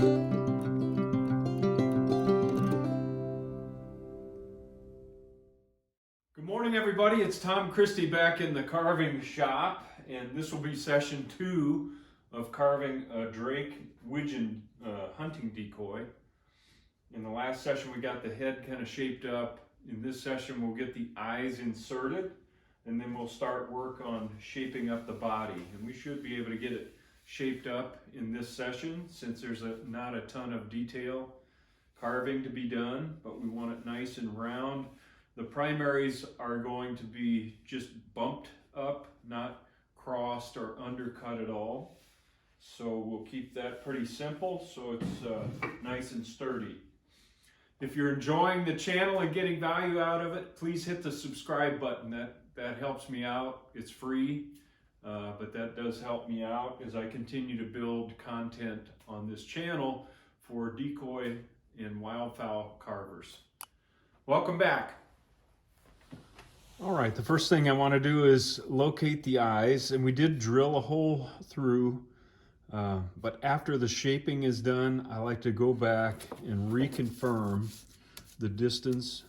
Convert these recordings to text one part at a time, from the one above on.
Good morning, everybody. It's Tom Christie back in the carving shop, and this will be session 2 of carving a Drake Wigeon Hunting Decoy. In the last session, we got the head kind of shaped up. In this session, we'll get the eyes inserted, and then we'll start work on shaping up the body. And we should be able to get it shaped up in this session, since there's not a ton of detail carving to be done, but we want it nice and round. The primaries are going to be just bumped up, not crossed or undercut at all. So we'll keep that pretty simple so it's nice and sturdy. If you're enjoying the channel and getting value out of it, please hit the subscribe button. That helps me out. It's free, but that does help me out as I continue to build content on this channel for decoy and wildfowl carvers. Welcome back. All right, the first thing I want to do is locate the eyes, and we did drill a hole through, but after the shaping is done, I like to go back and reconfirm the distance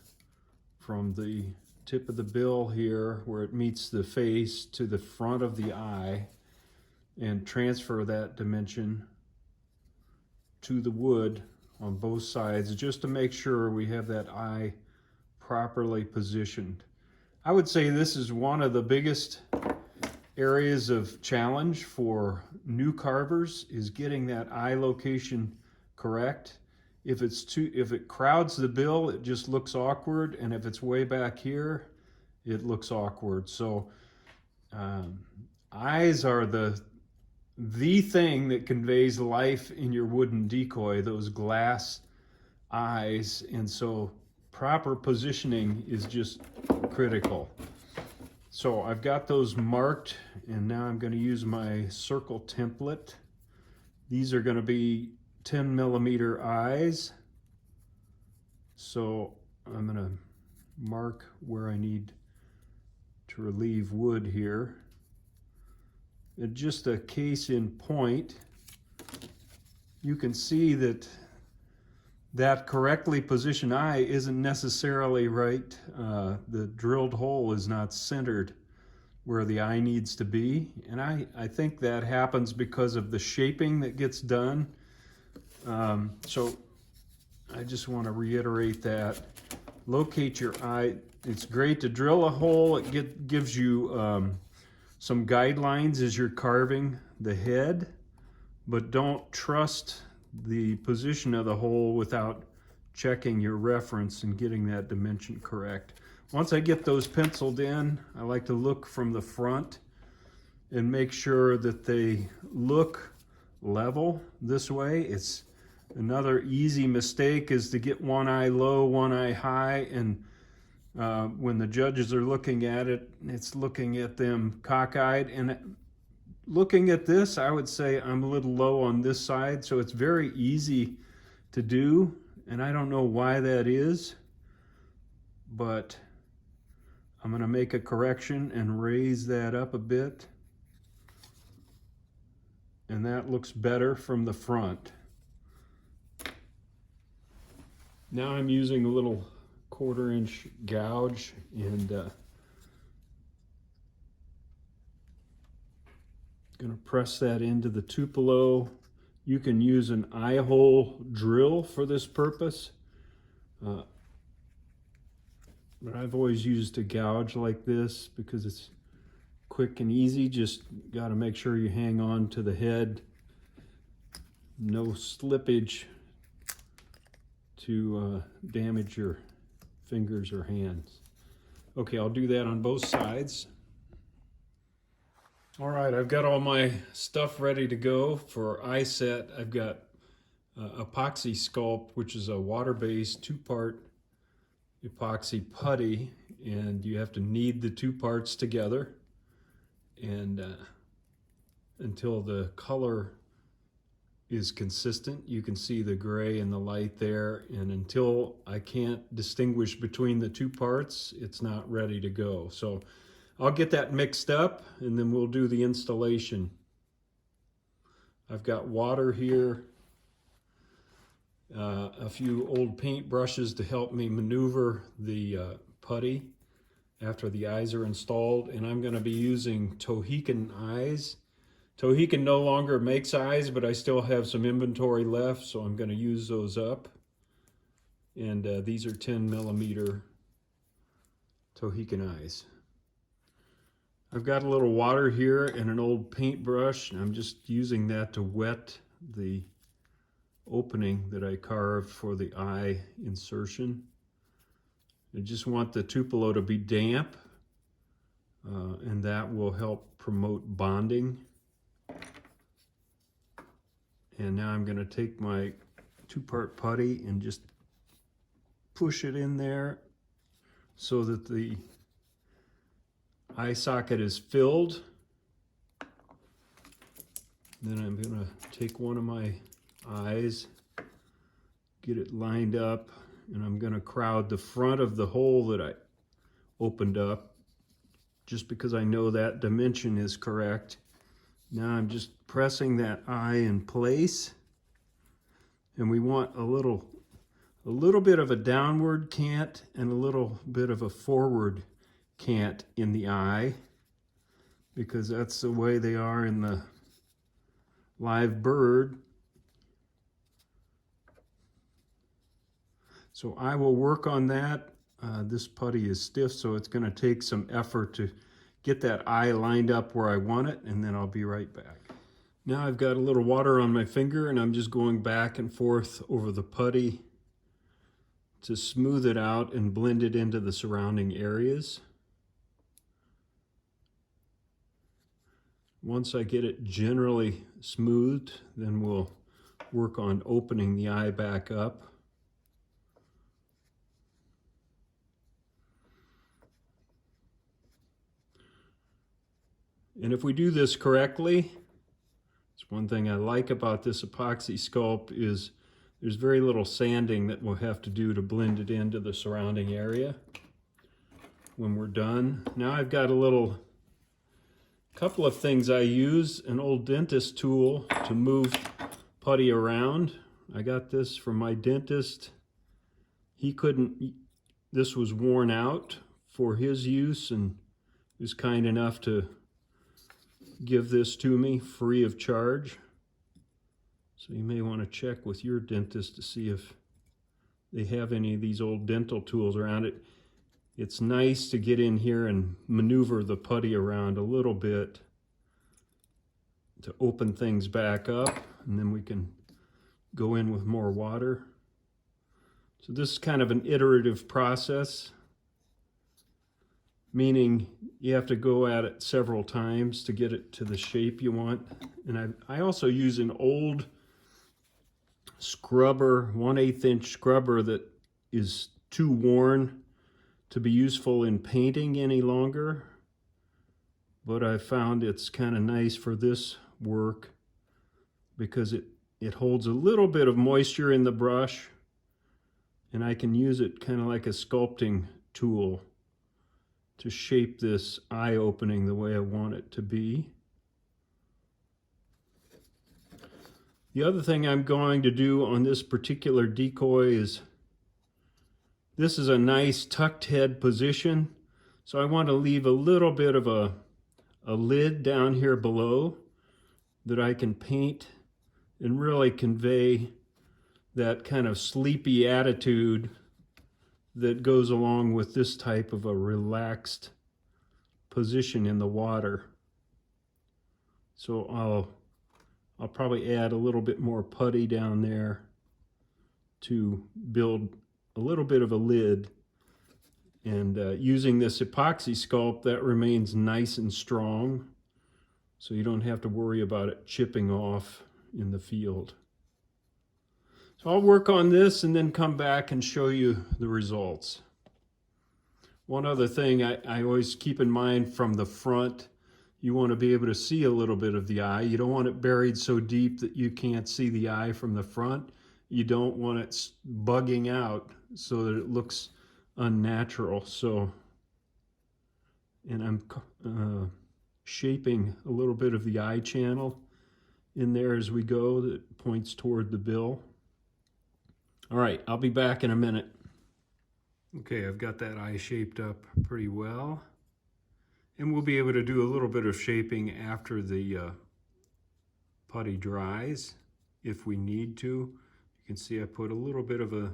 from the tip of the bill here, where it meets the face, to the front of the eye, and transfer that dimension to the wood on both sides, just to make sure we have that eye properly positioned. I would say this is one of the biggest areas of challenge for new carvers, is getting that eye location correct. If it crowds the bill, it just looks awkward, and if it's way back here, it looks awkward. So eyes are the thing that conveys life in your wooden decoy, those glass eyes, and so proper positioning is just critical. So I've got those marked, and now I'm going to use my circle template. These are going to be 10mm eyes. So I'm going to mark where I need to relieve wood here. And just a case in point, you can see that correctly positioned eye isn't necessarily right. The drilled hole is not centered where the eye needs to be. And I think that happens because of the shaping that gets done. So I just want to reiterate that. Locate your eye. It's great to drill a hole. It gives you some guidelines as you're carving the head, but don't trust the position of the hole without checking your reference and getting that dimension correct. Once I get those penciled in, I like to look from the front and make sure that they look level this way. It's another easy mistake is to get one eye low, one eye high, and when the judges are looking at it, it's looking at them cockeyed. And looking at this, I would say I'm a little low on this side, so it's very easy to do, and I don't know why that is, but I'm going to make a correction and raise that up a bit, and that looks better from the front. Now I'm using a little 1/4-inch gouge, and going to press that into the tupelo. You can use an eye hole drill for this purpose, but I've always used a gouge like this because it's quick and easy. Just got to make sure you hang on to the head, no slippage to damage your fingers or hands. Okay, I'll do that on both sides. All right, I've got all my stuff ready to go for eye set. I've got epoxy sculpt, which is a water-based 2-part epoxy putty, and you have to knead the 2 parts together, and until the color is consistent. You can see the gray and the light there, and until I can't distinguish between the 2 parts, it's not ready to go. So I'll get that mixed up, and then we'll do the installation. I've got water here a few old paint brushes to help me maneuver the putty after the eyes are installed, and I'm going to be using Wigeon eyes. Wigeon no longer makes eyes, but I still have some inventory left, so I'm going to use those up. And these are 10mm Wigeon eyes. I've got a little water here and an old paintbrush, and I'm just using that to wet the opening that I carved for the eye insertion. I just want the Tupelo to be damp, and that will help promote bonding. And now I'm going to take my 2-part putty and just push it in there so that the eye socket is filled. Then I'm going to take one of my eyes, get it lined up, and I'm going to crowd the front of the hole that I opened up just because I know that dimension is correct. Now I'm just pressing that eye in place, and we want a little bit of a downward cant and a little bit of a forward cant in the eye, because that's the way they are in the live bird. So I will work on that. This putty is stiff, so it's going to take some effort to get that eye lined up where I want it, and then I'll be right back. Now I've got a little water on my finger, and I'm just going back and forth over the putty to smooth it out and blend it into the surrounding areas. Once I get it generally smoothed, then we'll work on opening the eye back up. And if we do this correctly, it's one thing I like about this epoxy sculpt is there's very little sanding that we'll have to do to blend it into the surrounding area when we're done. Now I've got a couple of things I use. An old dentist tool to move putty around. I got this from my dentist. This was worn out for his use, and he was kind enough to give this to me free of charge. So you may want to check with your dentist to see if they have any of these old dental tools around it. It's nice to get in here and maneuver the putty around a little bit to open things back up, and then we can go in with more water. So this is kind of an iterative process, meaning you have to go at it several times to get it to the shape you want. And I also use an old scrubber, 1/8 inch scrubber that is too worn to be useful in painting any longer, but I found it's kind of nice for this work because it holds a little bit of moisture in the brush, and I can use it kind of like a sculpting tool to shape this eye opening the way I want it to be. The other thing I'm going to do on this particular decoy is, this is a nice tucked head position, so I want to leave a little bit of a lid down here below that I can paint and really convey that kind of sleepy attitude that goes along with this type of a relaxed position in the water. So I'll probably add a little bit more putty down there to build a little bit of a lid. And using this epoxy sculpt, that remains nice and strong, so you don't have to worry about it chipping off in the field. So I'll work on this and then come back and show you the results. One other thing I always keep in mind from the front, you want to be able to see a little bit of the eye. You don't want it buried so deep that you can't see the eye from the front. You don't want it bugging out so that it looks unnatural. And I'm shaping a little bit of the eye channel in there as we go that points toward the bill. All right, I'll be back in a minute. Okay, I've got that eye shaped up pretty well. And we'll be able to do a little bit of shaping after the putty dries if we need to. You can see I put a little bit of a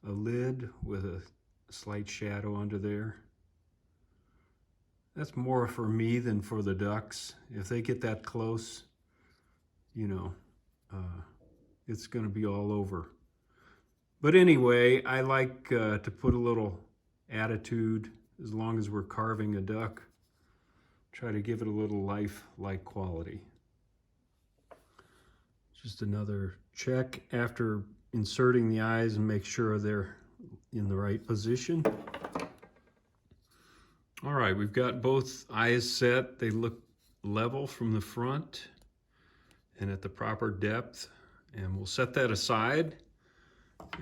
lid with a slight shadow under there. That's more for me than for the ducks. If they get that close, you know, it's going to be all over. But anyway, I like to put a little attitude as long as we're carving a duck. Try to give it a little life-like quality. Just another check after inserting the eyes and make sure they're in the right position. All right, we've got both eyes set. They look level from the front and at the proper depth. And we'll set that aside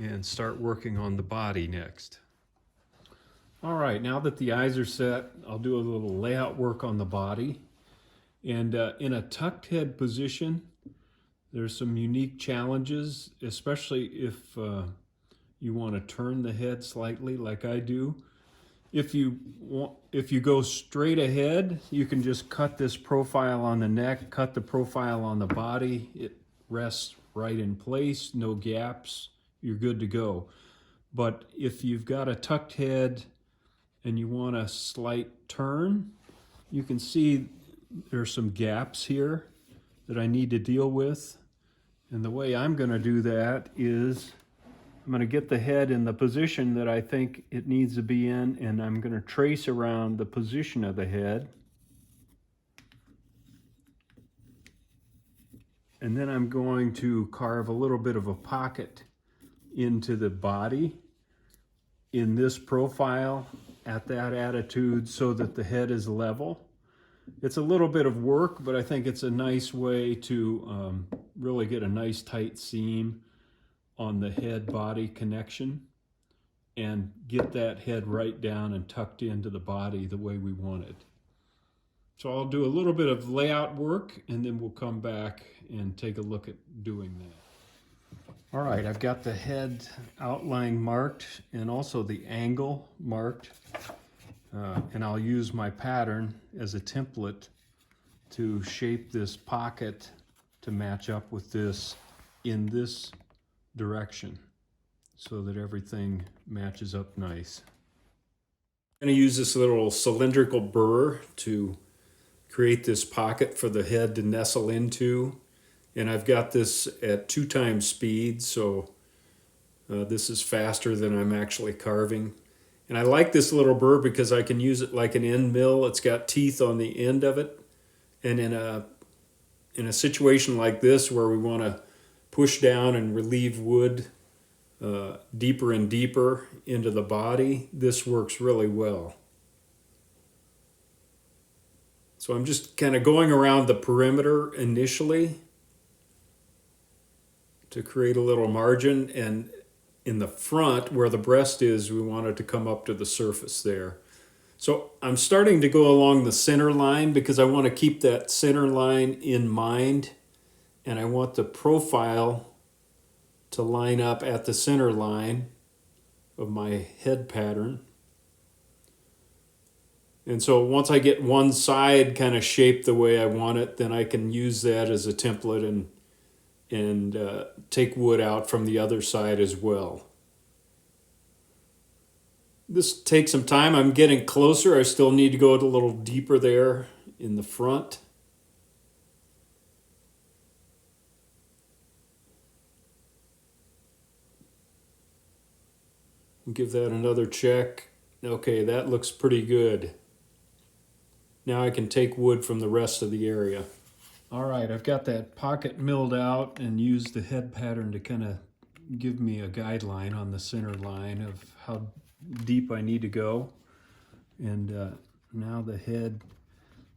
and start working on the body next. All right, now that the eyes are set, I'll do a little layout work on the body. And in a tucked head position, there's some unique challenges, especially if you want to turn the head slightly like I do. If you go straight ahead, you can just cut this profile on the neck, cut the profile on the body. It rests right in place, no gaps, you're good to go. But if you've got a tucked head and you want a slight turn, you can see there's some gaps here that I need to deal with. And the way I'm going to do that is I'm going to get the head in the position that I think it needs to be in, and I'm going to trace around the position of the head. And then I'm going to carve a little bit of a pocket into the body in this profile at that attitude so that the head is level. It's a little bit of work, but I think it's a nice way to really get a nice tight seam on the head-body connection and get that head right down and tucked into the body the way we want it. So I'll do a little bit of layout work and then we'll come back and take a look at doing that. All right, I've got the head outline marked and also the angle marked. And I'll use my pattern as a template to shape this pocket to match up with this in this direction so that everything matches up nice. I'm going to use this little cylindrical burr to create this pocket for the head to nestle into. And I've got this at 2 times speed, so this is faster than I'm actually carving. And I like this little burr because I can use it like an end mill. It's got teeth on the end of it. And in a situation like this where we want to push down and relieve wood deeper and deeper into the body, this works really well. So I'm just kind of going around the perimeter initially to create a little margin, and in the front where the breast is, we want it to come up to the surface there. So I'm starting to go along the center line because I want to keep that center line in mind, and I want the profile to line up at the center line of my head pattern. And so once I get one side kind of shaped the way I want it, then I can use that as a template and take wood out from the other side as well. This takes some time. I'm getting closer. I still need to go a little deeper there in the front. Give that another check. Okay, that looks pretty good. Now I can take wood from the rest of the area. All right, I've got that pocket milled out and used the head pattern to kind of give me a guideline on the center line of how deep I need to go. And now the head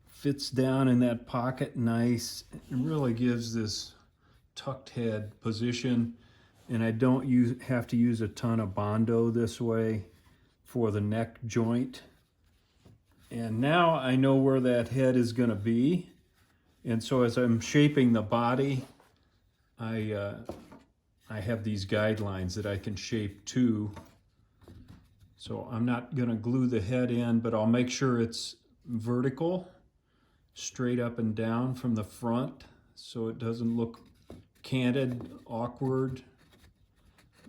fits down in that pocket nice and really gives this tucked head position. And I don't have to use a ton of Bondo this way for the neck joint. And now I know where that head is going to be. And so as I'm shaping the body, I I have these guidelines that I can shape to. So I'm not going to glue the head in, but I'll make sure it's vertical, straight up and down from the front, so it doesn't look canted, awkward,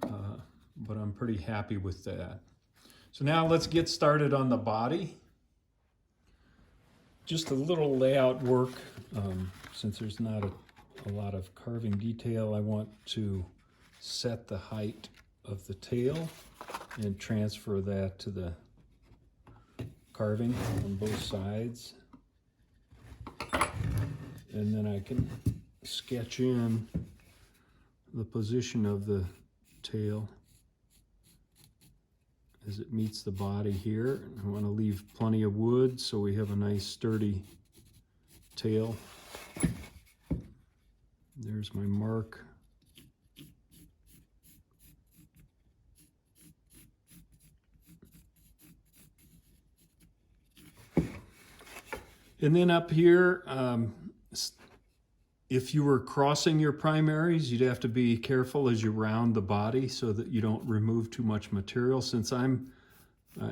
but I'm pretty happy with that. So now let's get started on the body. Just a little layout work, since there's not a lot of carving detail. I want to set the height of the tail and transfer that to the carving on both sides. And then I can sketch in the position of the tail as it meets the body here. I want to leave plenty of wood so we have a nice sturdy tail. There's my mark. And then up here, if you were crossing your primaries, you'd have to be careful as you round the body so that you don't remove too much material. Since I'm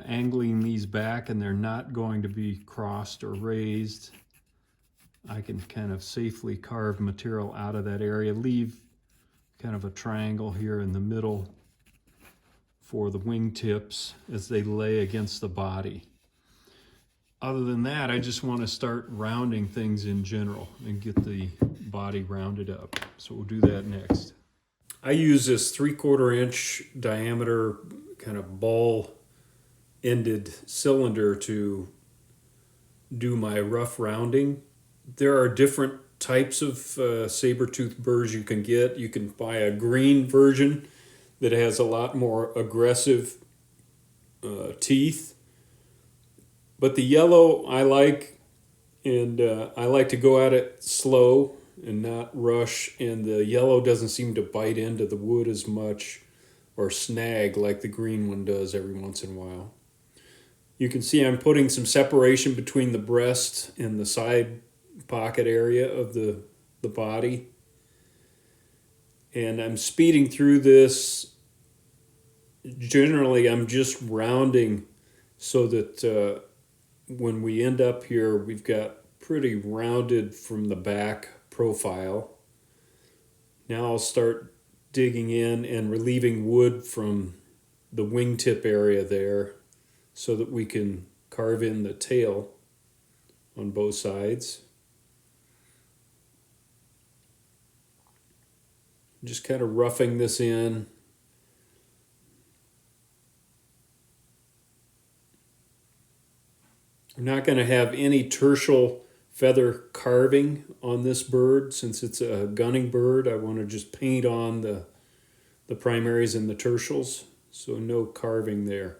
angling these back and they're not going to be crossed or raised, I can kind of safely carve material out of that area, leave kind of a triangle here in the middle for the wingtips as they lay against the body. Other than that, I just want to start rounding things in general and get the body rounded up. So we'll do that next. I use this 3/4 inch diameter kind of ball-ended cylinder to do my rough rounding. There are different types of saber-toothed burrs you can get. You can buy a green version that has a lot more aggressive teeth. But the yellow I like, and I like to go at it slow and not rush, and the yellow doesn't seem to bite into the wood as much or snag like the green one does every once in a while. You can see I'm putting some separation between the breast and the side pocket area of the body. And I'm speeding through this. Generally, I'm just rounding so that when we end up here, we've got pretty rounded from the back profile. Now I'll start digging in and relieving wood from the wingtip area there so that we can carve in the tail on both sides. Just kind of roughing this in. I'm not going to have any tertial feather carving on this bird since it's a gunning bird. I want to just paint on the primaries and the tertials, so no carving there.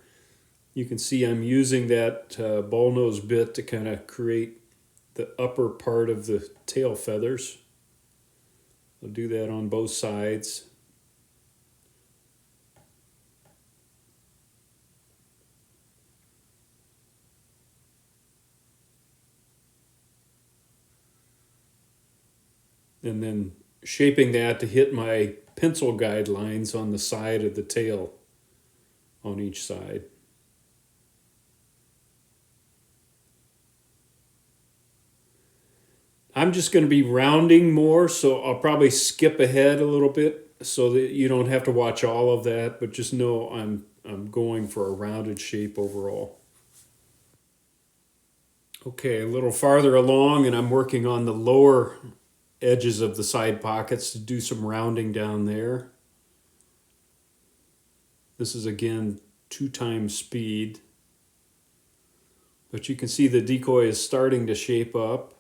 You can see I'm using that ball nose bit to kind of create the upper part of the tail feathers. I'll do that on both sides. And then shaping that to hit my pencil guidelines on the side of the tail on each side. I'm just going to be rounding more, so I'll probably skip ahead a little bit so that you don't have to watch all of that, but just know I'm going for a rounded shape overall. Okay, a little farther along, and I'm working on the lower edges of the side pockets to do some rounding down there. This is again 2 times speed, but you can see the decoy is starting to shape up.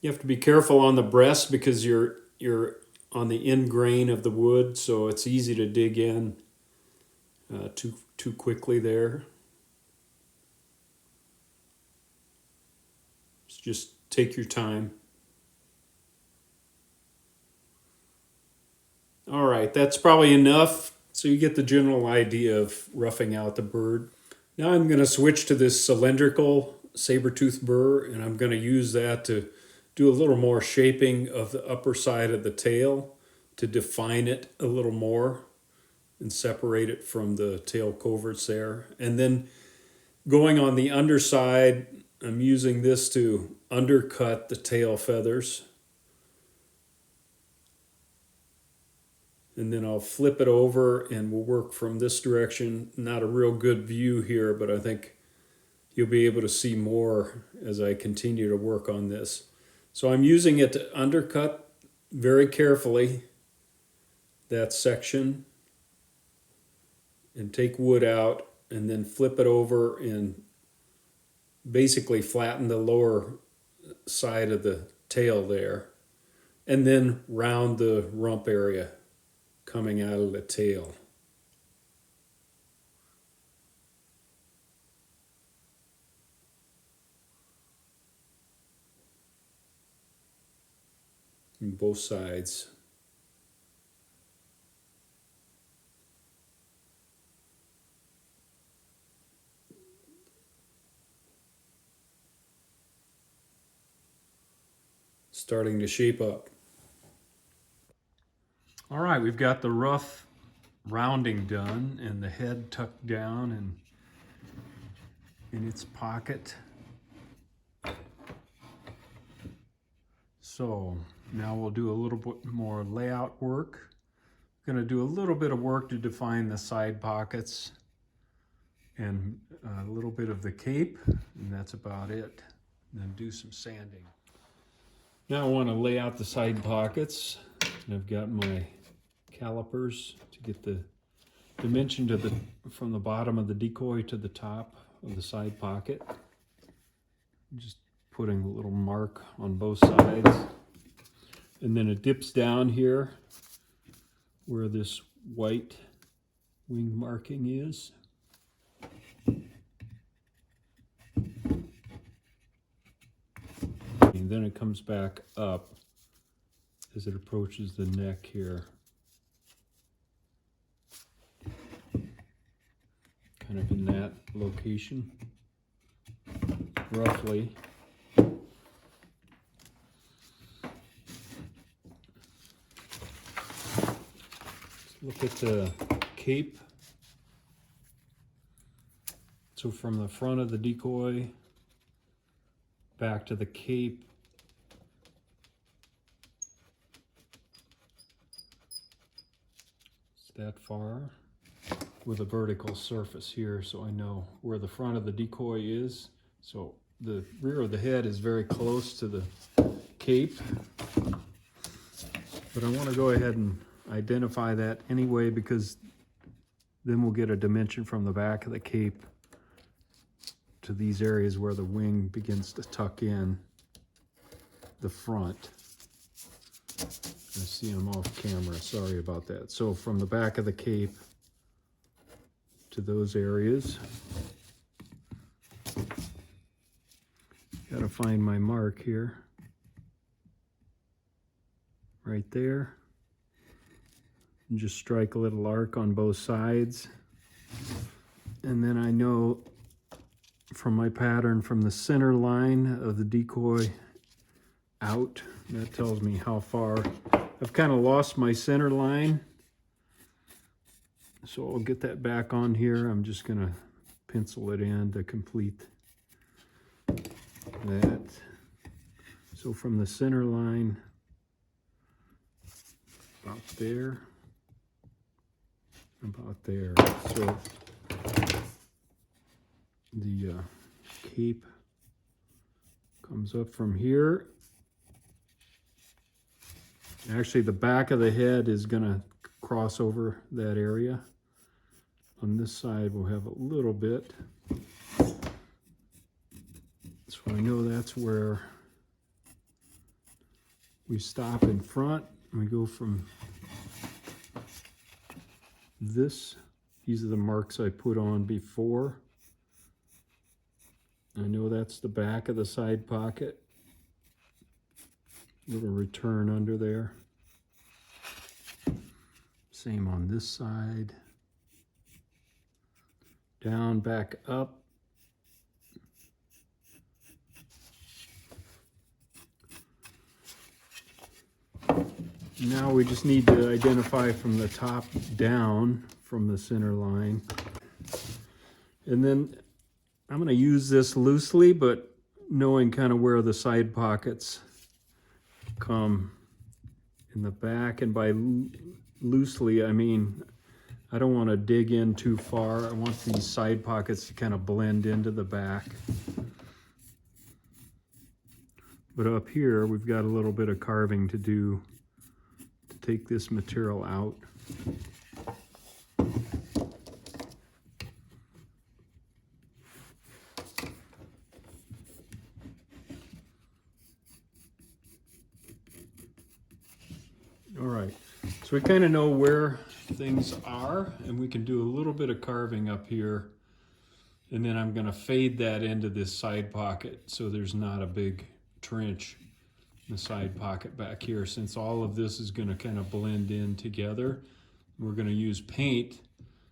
You have to be careful on the breast because you're on the end grain of the wood, so it's easy to dig in too quickly there. Just take your time. All right, that's probably enough, so you get the general idea of roughing out the bird. Now I'm going to switch to this cylindrical saber-tooth burr, and I'm going to use that to do a little more shaping of the upper side of the tail to define it a little more and separate it from the tail coverts there. And then going on the underside, I'm using this to undercut the tail feathers. And then I'll flip it over and we'll work from this direction. Not a real good view here, but I think you'll be able to see more as I continue to work on this. So I'm using it to undercut very carefully that section and take wood out and then flip it over and basically flatten the lower side of the tail there, and then round the rump area coming out of the tail. On both sides. Starting to shape up. All right, we've got the rough rounding done and the head tucked down and in its pocket. So now we'll do a little bit more layout work. I'm going to do a little bit of work to define the side pockets and a little bit of the cape, and that's about it. And then do some sanding. Now I want to lay out the side pockets, and I've got my calipers to get the dimension to from the bottom of the decoy to the top of the side pocket. Just putting a little mark on both sides, and then it dips down here where this white wing marking is. And then it comes back up as it approaches the neck here. Kind of in that location, roughly. Let's look at the cape. So from the front of the decoy back to the cape, it's that far, with a vertical surface here so I know where the front of the decoy is. So the rear of the head is very close to the cape, but I want to go ahead and identify that anyway, because then we'll get a dimension from the back of the cape to these areas where the wing begins to tuck in the front. I see I'm off camera, sorry about that. So from the back of the cape to those areas. Gotta find my mark here. Right there. And just strike a little arc on both sides. And then I know from my pattern from the center line of the decoy out, that tells me how far. I've kind of lost my center line. So I'll get that back on here. I'm just going to pencil it in to complete that. So from the center line, about there, So the cape comes up from here. Actually, the back of the head is going to cross over that area. On this side, we'll have a little bit. So I know that's where we stop in front. We go from this. These are the marks I put on before. I know that's the back of the side pocket. Little return under there. Same on this side. down, back up. Now we just need to identify from the top down from the center line. And then I'm going to use this loosely, but knowing kind of where the side pockets come in the back. And by loosely, I mean, I don't want to dig in too far. I want these side pockets to kind of blend into the back. But up here, we've got a little bit of carving to do to take this material out. All right, so we kind of know where things are, and we can do a little bit of carving up here, and then I'm going to fade that into this side pocket so there's not a big trench in the side pocket back here. Since all of this is going to kind of blend in together, we're going to use paint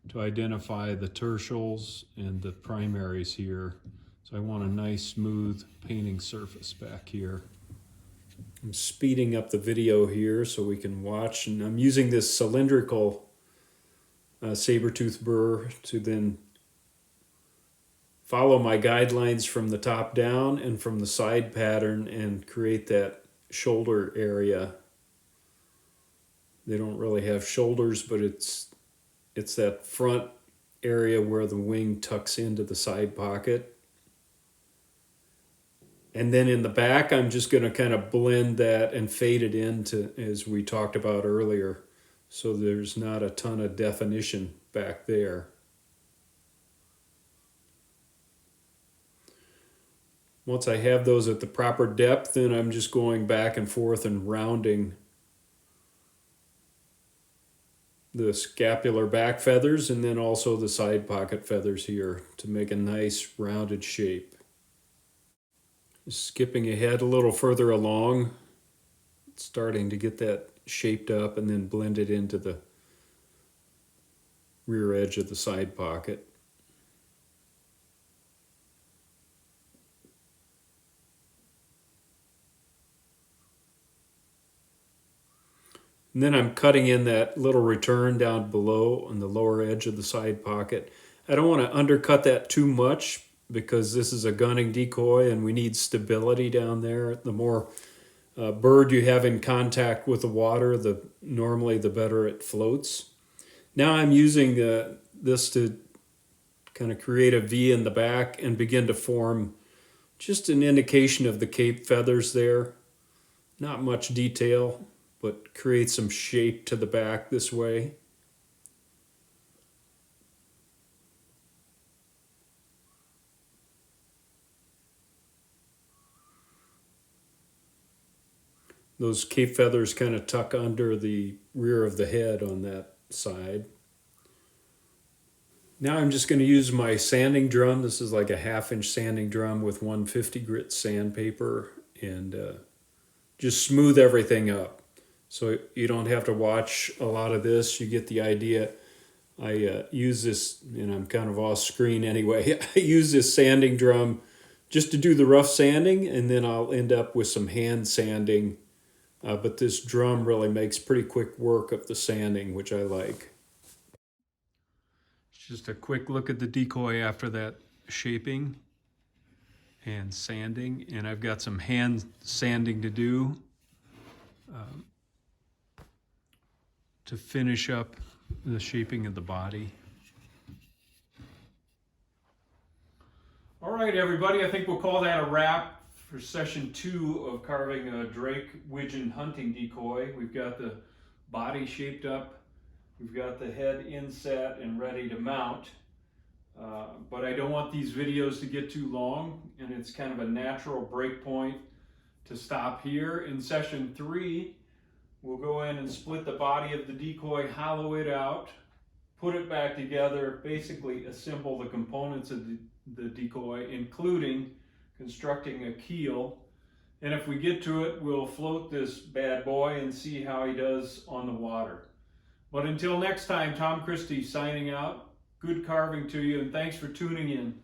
to identify the tertials and the primaries here. So I want a nice smooth painting surface back here. I'm speeding up the video here so we can watch, and I'm using this cylindrical saber-tooth burr to then follow my guidelines from the top down and from the side pattern and create that shoulder area. They don't really have shoulders, but it's that front area where the wing tucks into the side pocket. And then in the back, I'm just going to kind of blend that and fade it into, as we talked about earlier, so there's not a ton of definition back there. Once I have those at the proper depth, then I'm just going back and forth and rounding the scapular back feathers and then also the side pocket feathers here to make a nice rounded shape. Skipping ahead a little further along, starting to get that shaped up and then blend it into the rear edge of the side pocket. And then I'm cutting in that little return down below on the lower edge of the side pocket. I don't want to undercut that too much because this is a gunning decoy and we need stability down there. The more bird you have in contact with the water, normally the better it floats. Now I'm using this to kind of create a V in the back and begin to form just an indication of the cape feathers there. Not much detail, but create some shape to the back this way. Those cape feathers kind of tuck under the rear of the head on that side. Now I'm just going to use my sanding drum. This is like a 1/2-inch sanding drum with 150 grit sandpaper, and just smooth everything up. So you don't have to watch a lot of this. You get the idea. I use this, and I'm kind of off screen anyway. I use this sanding drum just to do the rough sanding, and then I'll end up with some hand sanding. But this drum really makes pretty quick work of the sanding, which I like. Just a quick look at the decoy after that shaping and sanding, and I've got some hand sanding to do to finish up the shaping of the body. All right, everybody, I think we'll call that a wrap for session 2 of carving a Drake Wigeon Hunting Decoy. We've got the body shaped up, we've got the head inset and ready to mount. But I don't want these videos to get too long, and it's kind of a natural break point to stop here. In session 3, we'll go in and split the body of the decoy, hollow it out, put it back together, basically assemble the components of the decoy, including constructing a keel. And if we get to it, we'll float this bad boy and see how he does on the water. But until next time, Tom Christie signing out. Good carving to you, and thanks for tuning in.